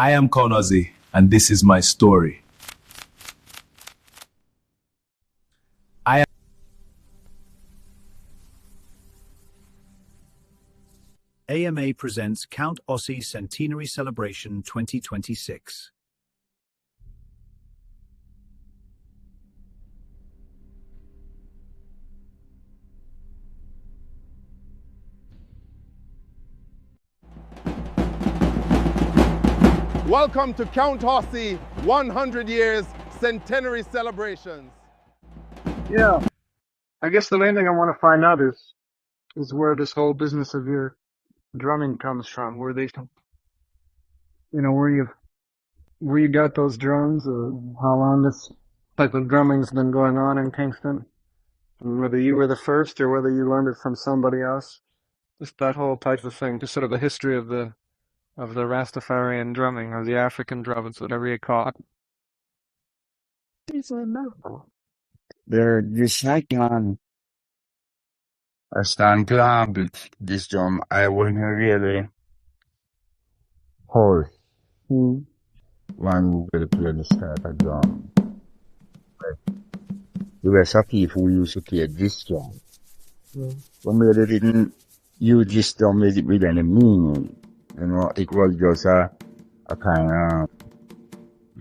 I am Count Ossie, and this is my story. AMA presents Count Ossie Centenary Celebration 2026. Welcome to Count Ossie 100 Years Centenary Celebrations. Yeah, I guess the main thing I want to find out is where this whole business of your drumming comes from. Where they, where you got those drums, or how long this type of drumming's been going on in Kingston, and whether you were the first or whether you learned it from somebody else. Just that whole type of thing, just sort of the history of the Rastafarian drumming, or the African drums, whatever you call it. They're just like I stand glad with this drum. I wasn't really hold when we really play this type of drum. But the rest of people used to play this drum. But we really didn't use this drum with any meaning. It was just a kind of,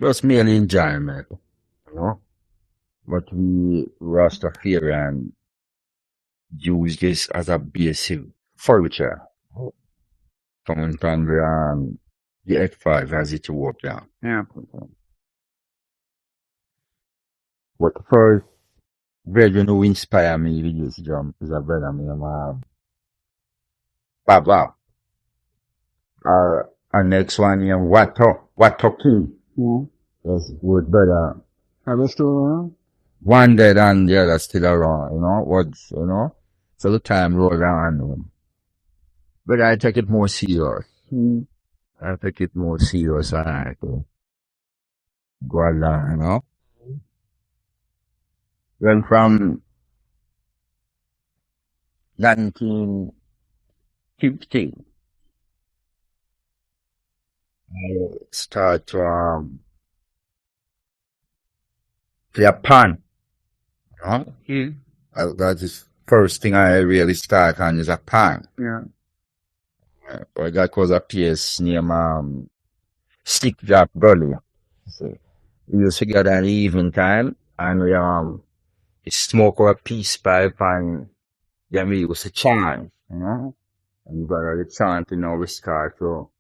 just merely enjoyment, But we Rastafarian use this as a basic furniture. Coming from the F5 as it worked out. Yeah. But the first version who inspired me with this drum is a brother named Baba. Our next one is Wato King. Yes, good brother. Are they still around? One dead and the other still around, so the time rolled on. But I take it more serious. I take it more serious and I go along, Then from 1915, I start to play a pan. That is first thing I really start on is a pan. Yeah. I got cause a place named Stick Drop Gully. So we used to get at the evening time and we smoke our peace pipe and then we used to chant, And by the chant, we start to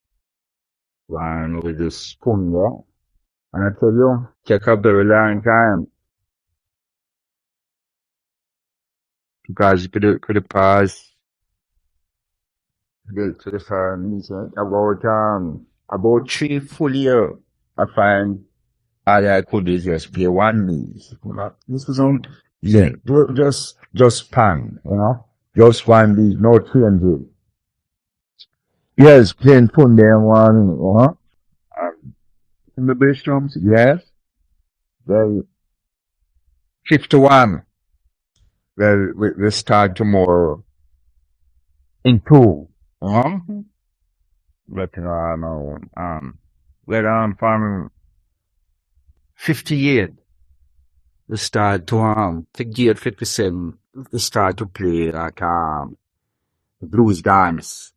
and with this Fundeh. And I tell you, take a very long time. Because you could pass to the farm, about 3 full years. I find all I could do is just play one piece. This was on, just pan, just one beat, no changing. Yes, playing Fundeh one, And the bass drums? Yes. Well, 51. Well, we start tomorrow in 2. But, from 58, we start to, year 57, we start to play like, blues dance.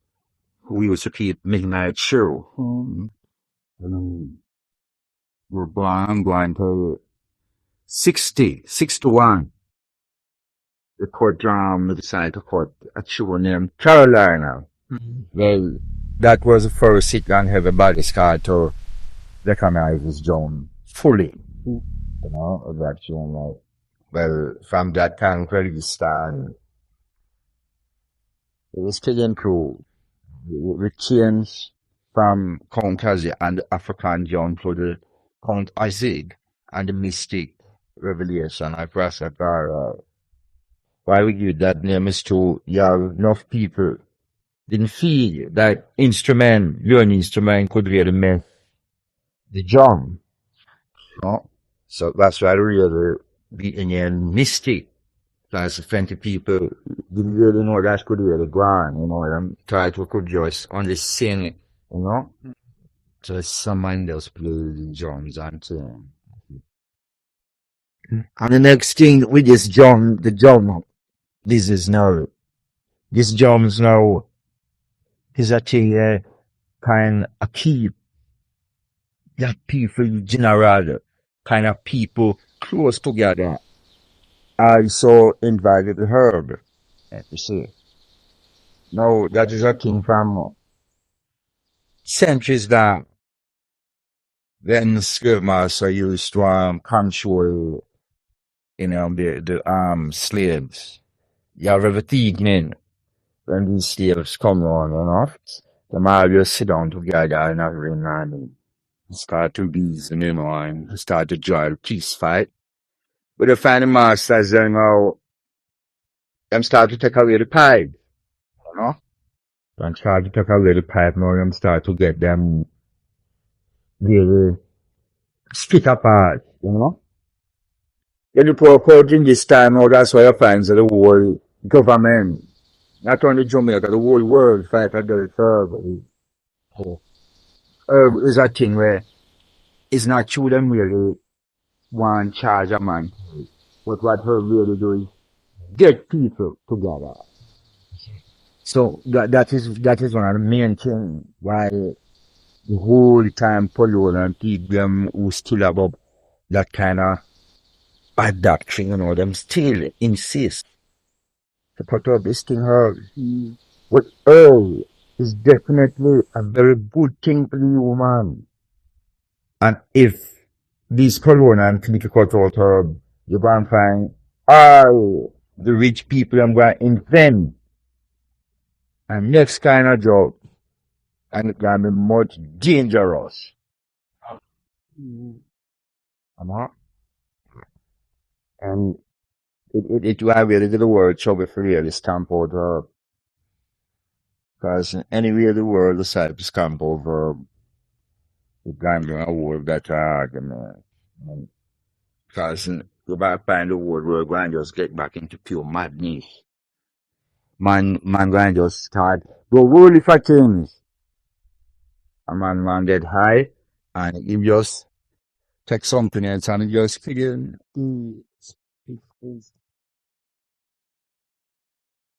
We used to keep midnight show. We're going to 61. The court drum, we decided to cut a show named Carolina. Well, that was the first hit and everybody started to recognize this drum fully. That tune. Well, from that time, really started. It was still improved. We changed from Count Ossie and the African drum to the Count Ossie and the Mystic Revelation of Rastafari. Why we give that name is to you have enough people didn't feel that your instrument could really make the drum. So that's why we really be in Mystic. Because 20 people didn't really know that could really go on, and try to could just only sing, So someone just play the drums and so. And the next thing with this drum, this is now, this drums now is a thing, kind of keep that people general, kind of people close together. I so invited Herb, you see. Now, that is a thing from centuries that then slave master used to control, the slaves. You have everything when these slaves come on, them all just sit down together and every morning start to reason, and start to join a peace fight. But the final masters, them start to take away the pipe, you know? Them start to take away the pipe, now them start to get them really split apart, Then you put in this time, now that's why you find that the whole government, not only Jamaica, the whole world fight against Herb. Herb is a thing where it's not true them really want charge a man. But what Herb really do is get people together. So that is one of the main things why the whole time Paulo and people them who still above that kind of bad doctrine, them still insist to put up this thing Herb. But Herb is definitely a very good thing for the human. And if these Corona and people cut out Herb, you're going to find all the rich people I'm going to invent and next kind of job, and it's going to be much dangerous. And it will really do the world trouble for really stamp out Herb. Because anywhere the world decides to stamp out Herb, it's going to be a whole better argument. Because you might find the world where we're going to just get back into pure madness. Man going to just start go really for things. A man get high and he just take something else and he just figure.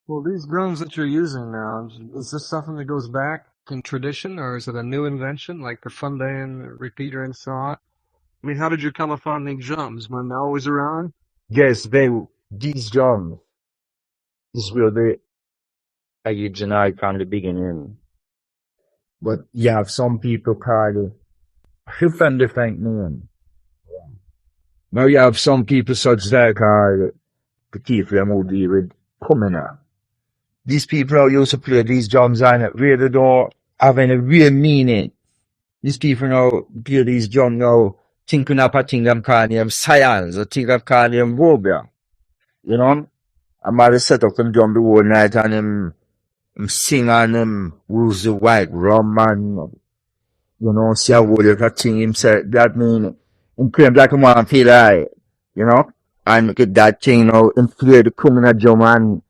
Well, these drums that you're using now, is this something that goes back in tradition, or is it a new invention, like the Fundeh and repeater and so on? I mean, how did you come upon these drums? Were they always around? Yes, these drums is really original from the beginning. But you have some people call it different name. Now you have some people such that call the people them who deal with coming up. These people who used to play these drums and really don't have any real meaning. These people now play these drums now thinking of a thing them call them science, or think of calling them robia. I'm about to set up them drum the whole night and them sing and them use the white rum and see how good that thing him say that mean him claim like a man feel like, and get that thing now inflate the criminal drum and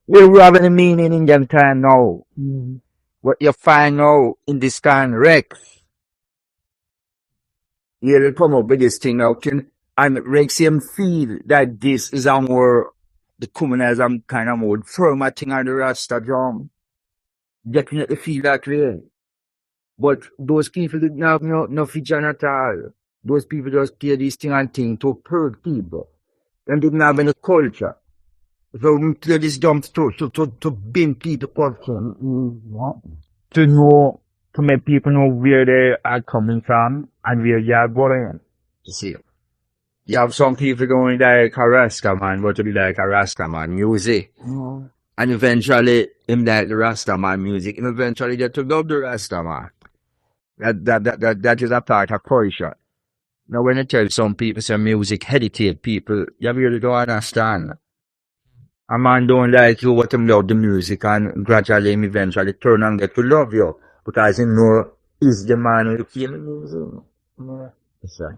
we don't have any meaning in them time now. What you find now in this kind of Rex, you'll come up with this thing now, and Rex him feel that this is a more, the criminals kind of more firmer thing on the Rasta drum. Definitely feel that way. But those people didn't have no vision at all. Those people just play this thing and thing to hurt people. They didn't have any culture. So we play this drum to bring people culture. To know, to make people know where they are coming from and where you are going. You see. You have some people going like a Rasta man, but to be like a Rasta man music. And eventually, him like the Rasta man music, and eventually get to love the Rasta man. That is a part of culture. Now when I tell some people say music hesitate people, you really don't understand. A man don't like you, but him love the music, and gradually him eventually turn and get to love you. Because he know he's the man who play the music. That's right.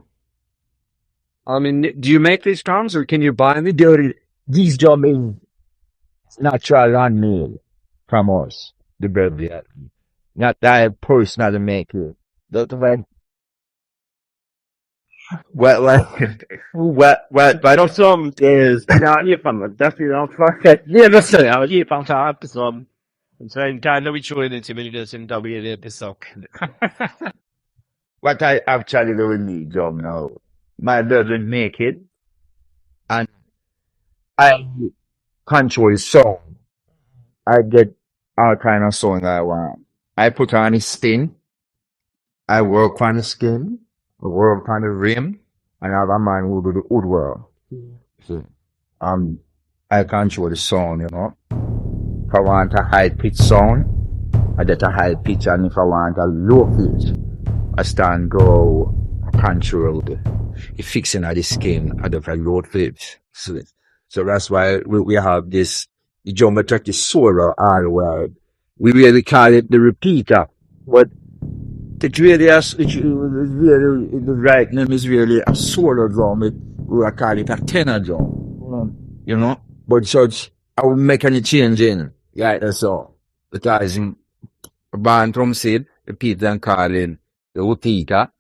I mean, do you make these drums, or can you buy them? These drums is natural handmade from us, the birthday. Not that personal to make it. That when well, But some is ja, hierifrån. Därför jag försöker. Det är så jag hierifrån tar upp som. Så en kan vi tror det till det som då blir det sak. what I actually really need job now. My doesn't make it, and I control sound. I get all kind of sound I want. I put on the skin. I work on the skin. I work on the rim, and I have a man who do the woodwork. So, I control the sound, you know. If I want a high pitch sound, I get a high pitch, and if I want a low pitch, I stand go control the fixing of the skin at the low pitch. So that's why we have this geometric solo hardware. We really call it the repeater, but it really the right name is really a solo drum. We call it a tenor drum, you know. But such, I will make any change in, right? That's all. Because in a band drum set, repeater and calling the repeater,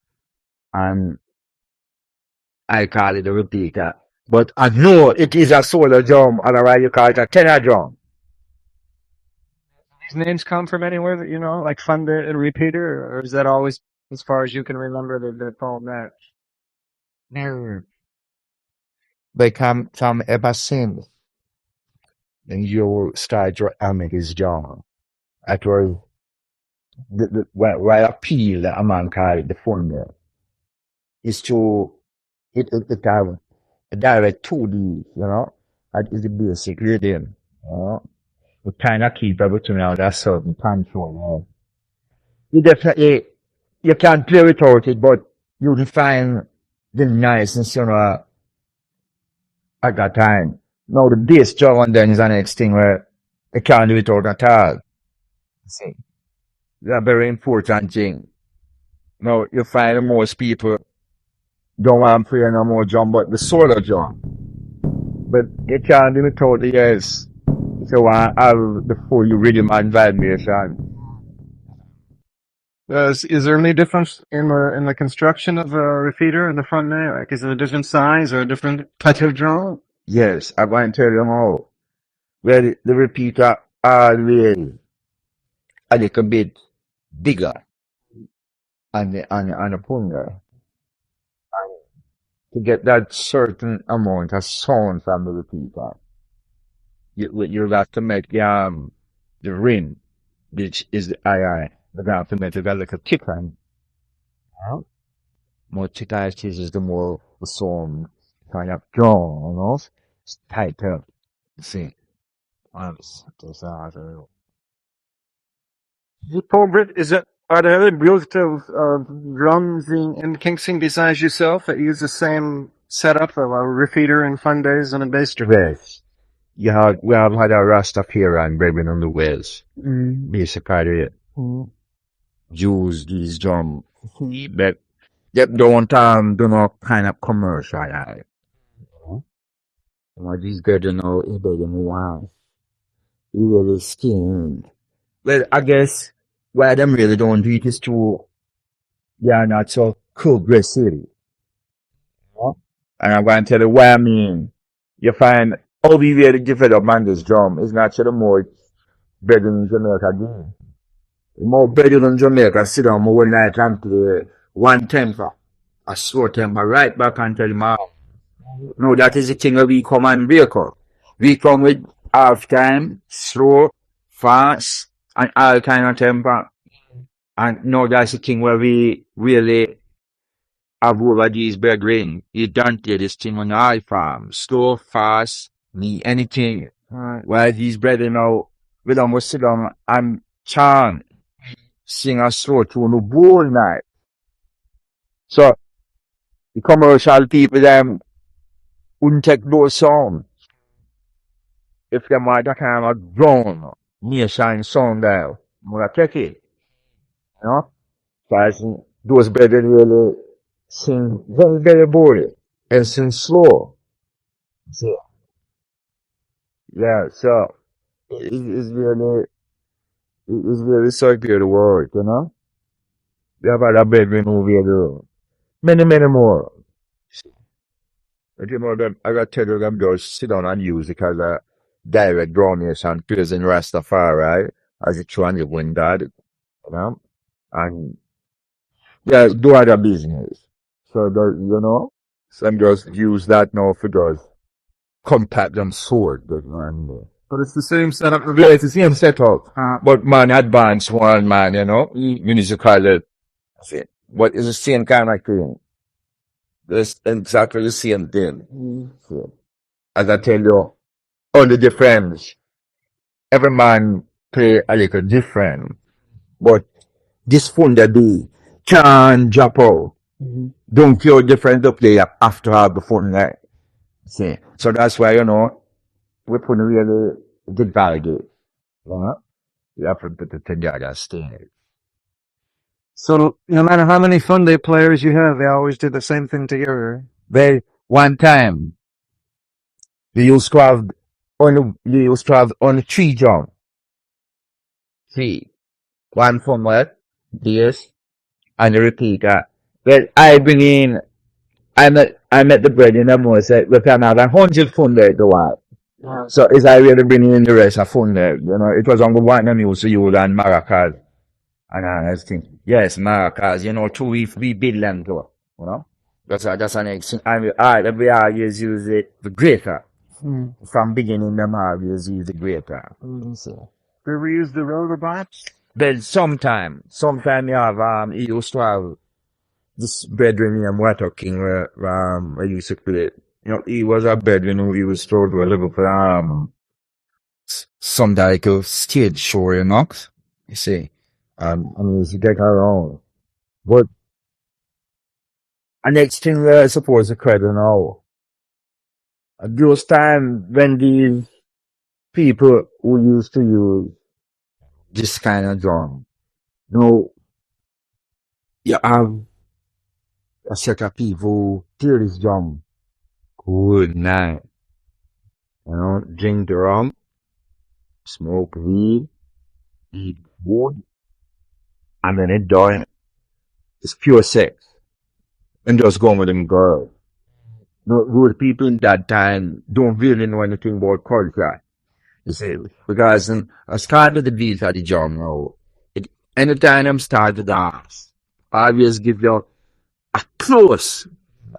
and I call it the repeater. But I know it is a solo drum, otherwise you call it a tenor drum. These names come from anywhere that you know, like Fundeh and Repeater, or is that always, as far as you can remember, they're called that? No. They come from ever since. And you start your is John. That was why appeal that a man called the Fundeh is to have a direct 2D, you know. That is the basic rhythm, you know. We kind of keep everything out that certain control. You definitely, you can't play without it, but you will find the niceness, you know, at that time. Now the bass drum and then is the next thing where you can't do it without at all. See, that's a very important thing. Now you find most people don't want to play no more drum, but the solo drum. But you can't do it without the yes. So I have the full rhythm and vibration. Is there any difference in the construction of a repeater in the front there? Like, is it a different size or a different type of drum? Yes, I'm going to tell you how. Well, the repeater always a little bit bigger on the punger. To get that certain amount of sound from the repeater, you have to make the rim, which is the II. You have to make it a little thicker. More thicker it is, the more the sound kind of drawn, you know, it's tighter. You see, Paul Britt, are there other built of drums in Kingston besides yourself that use the same setup of a repeater and Fundehs and a bass drum? Yes. We have had a Rastafari and Brethren on the Wells. Basically, use these drums. But they don't do no kind of commercial. What these brethren now is better than wow. Really skin. Well, I guess why them really don't do it is true. They are not so progressive. And I'm going to tell you what I mean. You find how we really develop on this drum is naturally more better than Jamaica do. More better than Jamaica sit down more night and play one tempo, a slow tempo, right back and tell them how. No, that is the thing that we come and break up. We come with half time, slow, fast, and all kind of tempo. And no, that's the thing where we really have over these brethren. You don't do this thing on all farm. Slow, fast, need anything. While these brethren now, we don't sit down and chant, sing a slow tune the whole night. So, the commercial people, them, wouldn't take those songs. If them are that kind of grown, nation sound there, I'm gonna take it. You know? So those brethren really sing very, very bold and sing slow. So, yeah, so it's really so good work, you know? We have other bedroom over here. Many more. But you know, them, I got to tell you, them just sit down and use it as a direct donation praising Rastafari as a true and living God, you know? And yeah, do other business. So, you know, some just use that now for just compact them sword. But it's the same setup. Yeah, it's the same setup. But man, advanced one, man, you know? You need to call it. But it's the same kind of thing. It's exactly the same thing. So, as I tell you, all the difference. Every man play a little different. But this Fundeh do can drop out. Don't feel different to play after have the Fundeh. See. So that's why, you know, we put really the value. You have to put it together still. So no matter how many Fundeh players you have, they always do the same thing together. Well, one time, we used to have only three drums. Three. One from what? Bass and the repeater. Well, I met the bread in the most, we can have 100 Fundeh to what? So is I really bringing in the rest of Fundeh, you know, it was on the one I'm used to use and maracas. And I think, yes, maracas, you know, we build them to, you know. That's an excellent, we always use it, the greater. From beginning, them always use the greater. So. Ever use the roller box? But sometime you have, he used to have this brethren named Water King where, I used to play. You know, he was a brethren who he was told to live for, some like a stage show, you know, you see. And he used to get around. But, the next thing we're supposed to credit now, at those times when these people who used to use this kind of drum, you know, you have a set of people who hear this drum good night. You know, drink the rum, smoke weed, eat wood, and then it done. It's pure sex. And just go with them girls. No, good people in that time don't really know anything about culture. You see, because I started the beat at the drum now. Anytime I'm start to dance, I always give you a close,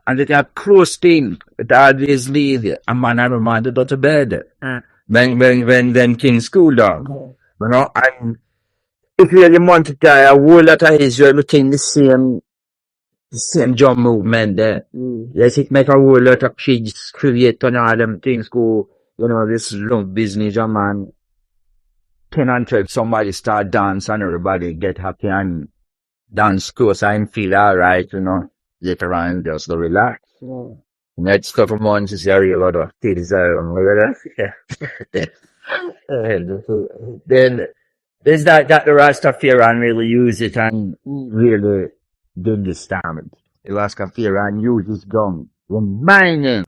and it a close thing. It always lead a man and a man to go to bed. When things cool down. You know, and if you really want to try a whole lot of Israel think the same drum movement there. Yes, it make a whole lot of kids create and all them things go, you know, this love business, a man. 10 and 12, somebody start dance and everybody get happy and dance close and feel alright, you know. Later on, just go relax. Next couple months is a real lot of things. Then there's that the Rastafari really use it and really do this damage. The Rastafari use his gun, reminding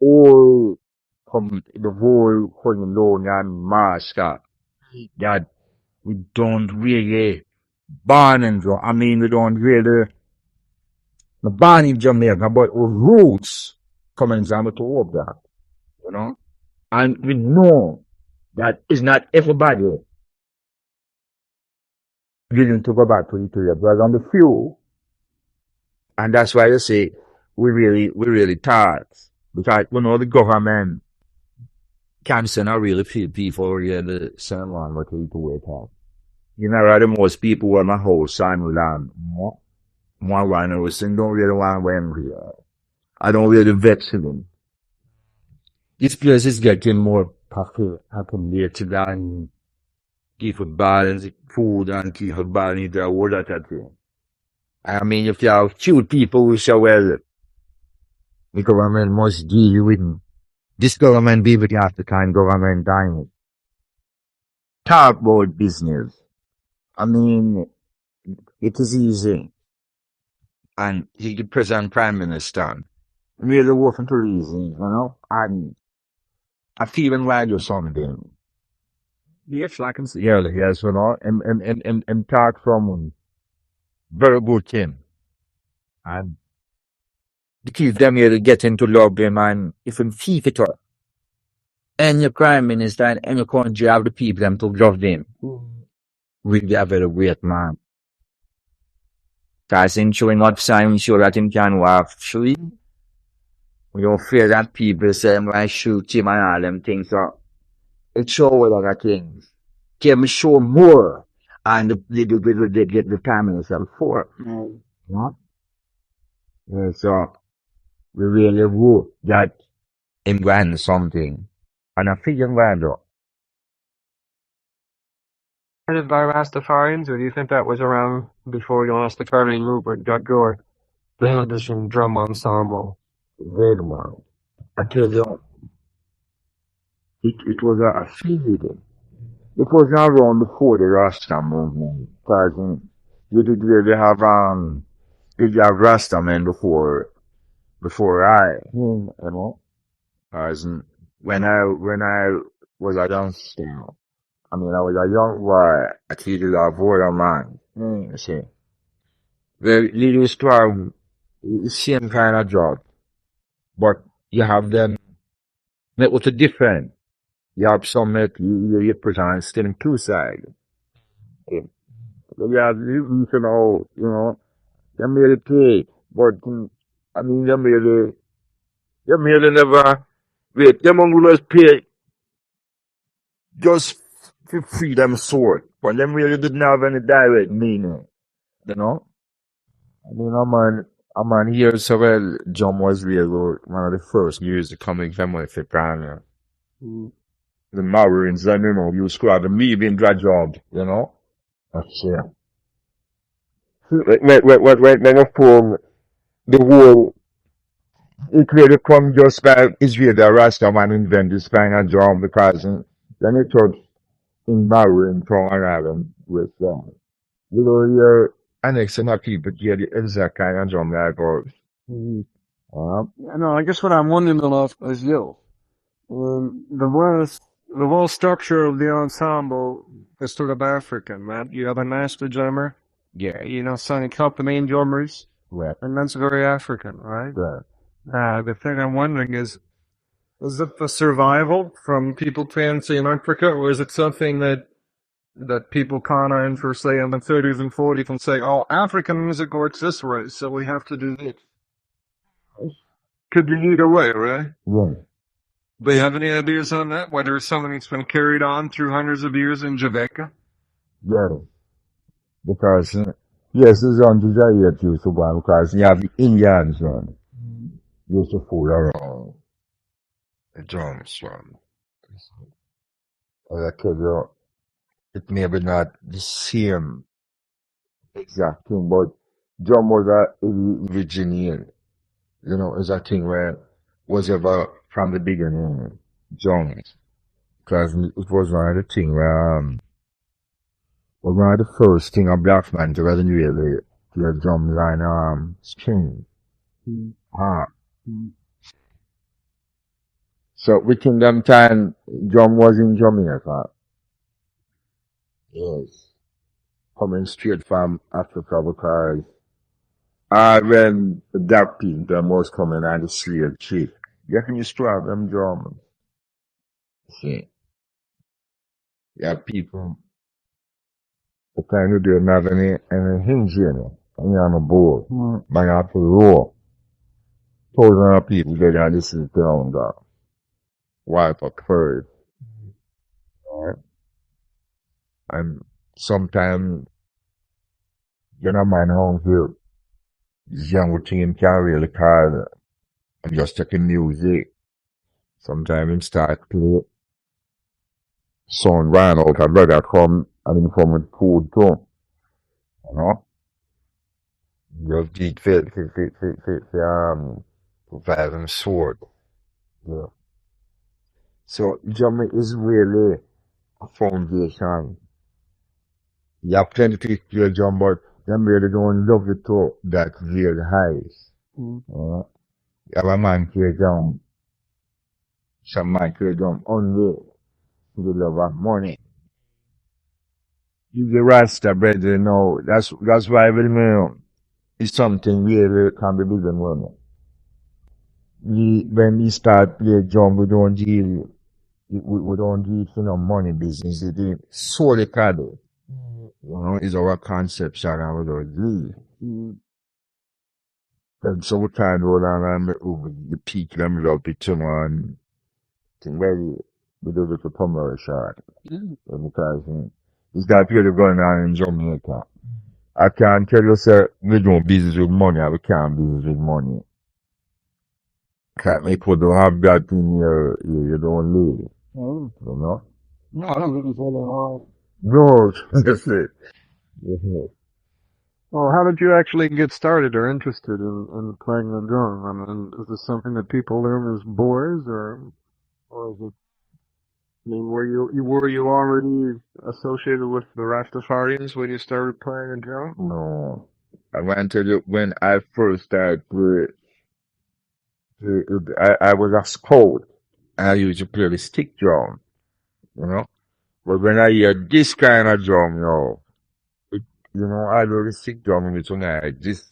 all from the whole colonial master that we don't really born in Jamaica. I mean, we don't really born in Jamaica, but our roots come in Jamaica to up that, you know. And we know that it's not everybody willing to go back to Ethiopia, but on the few. And that's why you say we really tired. Because we know the government can't send a really few people really send one what we to wait out. You know, the most people were my house and land. One one was saying don't really want to win here. I don't really vex them. This place is getting more populated than people balance food and people balance the whole lot of thing. I mean, if you have few people who say, well, the government must deal with them. This government be with the African government dying. Talk about business. I mean, it is easy. And he the present prime minister really working to reason, you know, and I feel him like do something. Yes, I can see. Yeah, yes, you know, and talk from Very good thing. And the kids them here to get into love them and if you thief it up. And your prime minister and any country have the people them to love them. Really a very great man. Cause in showing up sign show that him can walk free. We don't fear that people say him like shoot him and all them things. So it show a lot of things. Can show more and the prime minister before. You know? Yeah, so we really hope that him grant something. And I feel him grant though. Started by Rastafarians, or do you think that was around before you lost the Carving movement got going? They had this drum ensemble. Wait a minute. I tell you, it was a feeling. It was not around before the Rasta movement. Because you did really have did you have Rasta men before you know. Because when I was a youngster, I mean I was a young boy, I treated a older man. You see. They used to have the same kind of job. But you have them met with a different. You have some that you present still in two sides. Yeah, you know, they made it pay, but I mean, they made it never wait. Them rulers pay just to free them sword, but them really didn't have any direct meaning, you know. I mean, I'm on here, so well, John was really one of the first music coming from Africa. The Marines, and you know, you squad the leaving that job, you know. That's it. When you form the whole, it really come just by Israel, the Rasta man invent this kind of drum because then it was in Marine from Ireland with you know, your annexing of people get the exact kind of drum like ours. I know, I guess what I'm wondering enough is you. The whole structure of the ensemble is sort of African, man. You have a master drummer, Yeah, you know, signing accompaniment drummers, right, and that's very African, right? right. The thing I'm wondering is it the survival from people playing, say, in Africa, or is it something that people kind of in for, say, in the 30s and 40s and say, oh, African music works this way, so we have to do this. Could be either way, right? Right. Do you have any ideas on that? Whether it's something that's been carried on through hundreds of years in Jamaica? Yeah. Because, yes, it's on Desire too, so bad, because you have the Indians, used to fool around the drums, As I tell you, it may be not the same exact thing, but drum was a original, you know, is a thing where was ever from the beginning, drums. Because it was one of the thing where, was one of the first thing a black man to really to the drum line, string. Ah. So within them time, drum was in Jamaica. Yes. Coming straight from Africa because when the dark people them was coming on the slave trade. You can used to have them drums. See. You have people the time you didn't have any hinge in it. And you're on a board. But you have to roll. Thousands of people get on this is down there. Wipe up first. Right? And sometimes you don't mind how you young team can really call and just taking music. Sometimes him start play sound ran out and brother come and him come with food too. You know? Just beat fit provide him sword. Yeah. So drumming is really a foundation. You have plenty to play drum, but them really don't love it to that real highs. You have a man play drum, some man play drum only to the love of money. the Rasta bread, you know, that's why with me, it's something really can be built on. When we start play drum, we don't deal for no money business. We do it solely cado. You know, is our conception and we don't do. And so we try to hold on and over the peak and we love it to one thing very we do it for commercial. Because it's that really going on in Jamaica. I can't tell you, sir, we don't business with money, we can't business with money. Can't make you don't have that in you don't live. Oh. You know? No, I don't think it's all No, that's it. Yeah. Well, how did you actually get started or interested in playing the drum? I mean, is this something that people learn as boys, or is it? I mean, were you already associated with the Rastafarians when you started playing the drum? No. I want to tell you, when I first started playing, I was a scout. I used to play the stick drum, you know. But when I hear this kind of drum, it, I do the stick drum with tonight. This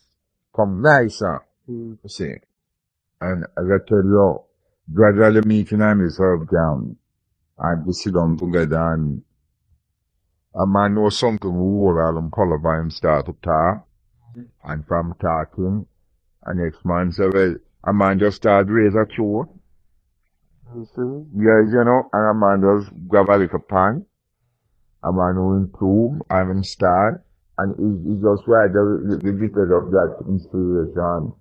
come nicer, you see. And as I tell you, gradually meeting and myself down, and we sit down together and a man know something who hold all them color by him start to talk. And from talking, and next man say, well, a man just start raise a tune. You see? Yeah, and a man just grab a little pan. A man who improve and him start. And he just write the bit of that inspiration